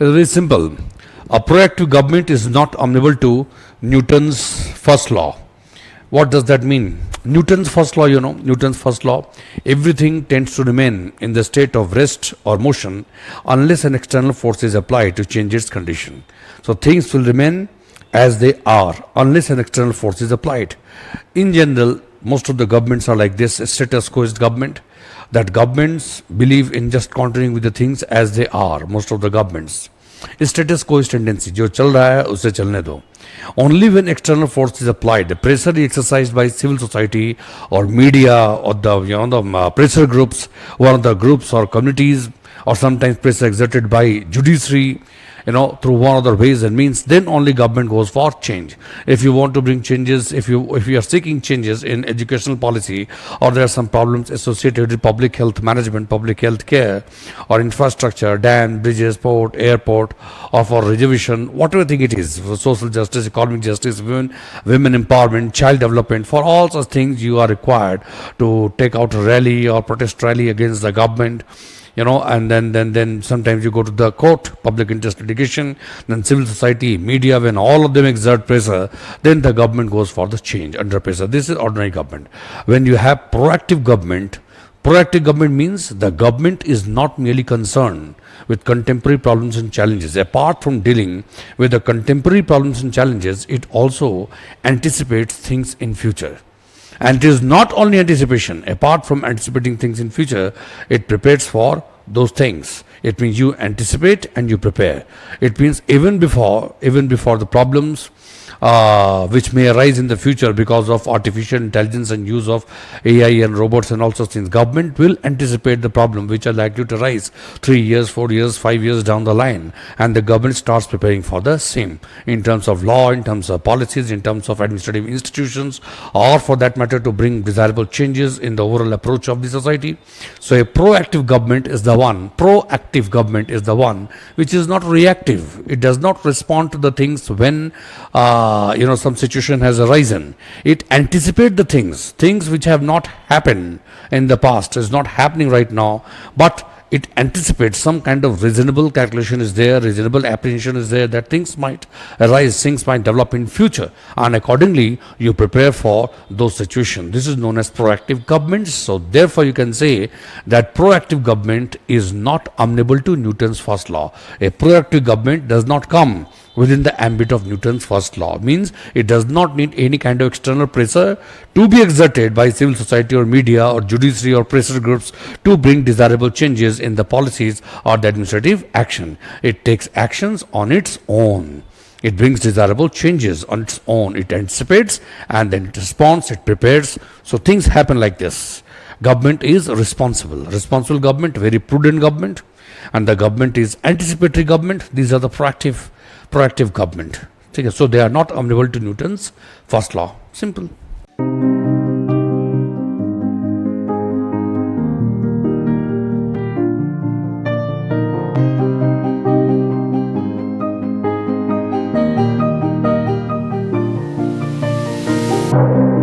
It's very simple. A proactive government is not amenable to Newton's first law. What does that mean? Newton's first law, Newton's first law, everything tends to remain in the state of rest or motion unless an external force is applied to change its condition. So things will remain as they are unless an external force is applied. In general, most of the governments are like this, a status quo government, that governments believe in just continuing with the things as they are, most of the governments. Status quo tendency, जो चल रहा है उसे चलने दो. Only when external force is applied, the pressure is exercised by civil society or media or the pressure groups, one of the groups or communities, or sometimes pressure exerted by judiciary, through one other ways and means, then only government goes for change. If you want to bring changes, if you are seeking changes in educational policy, or there are some problems associated with public health management, public health care, or infrastructure, dam, bridges, port, airport, or for reservation, whatever thing it is, for social justice, economic justice, women empowerment, child development, for all such things you are required to take out a rally or protest rally against the government. And then sometimes you go to the court, public interest litigation, then civil society, media, when all of them exert pressure, then the government goes for the change under pressure. This is ordinary government. When you have proactive government means the government is not merely concerned with contemporary problems and challenges. Apart from dealing with the contemporary problems and challenges, it also anticipates things in future. And it is not only anticipation. Apart from anticipating things in future, it prepares for those things. It means you anticipate and you prepare. It means even before the problems which may arise in the future because of artificial intelligence and use of AI and robots and all such things, government will anticipate the problem which are likely to arise 3 years, 4 years, 5 years down the line, and the government starts preparing for the same in terms of law, in terms of policies, in terms of administrative institutions, or for that matter to bring desirable changes in the overall approach of the society. So a proactive government is the one which is not reactive. It does not respond to the things when some situation has arisen. It anticipates the things which have not happened in the past, is not happening right now, but it anticipates some kind of reasonable calculation is there, reasonable apprehension is there that things might arise, things might develop in future, and accordingly you prepare for those situations. This is known as proactive government. So therefore you can say that proactive government is not amenable to Newton's first law. A proactive government does not come within the ambit of Newton's first law. Means it does not need any kind of external pressure to be exerted by civil society or media or judiciary or pressure groups to bring desirable changes in the policies or the administrative action. It takes actions on its own. It brings desirable changes on its own. It anticipates and then it responds, it prepares. So things happen like this. Government is responsible. Responsible government, very prudent government. And the government is anticipatory government. These are the proactive government. So they are not amenable to Newton's first law. Simple.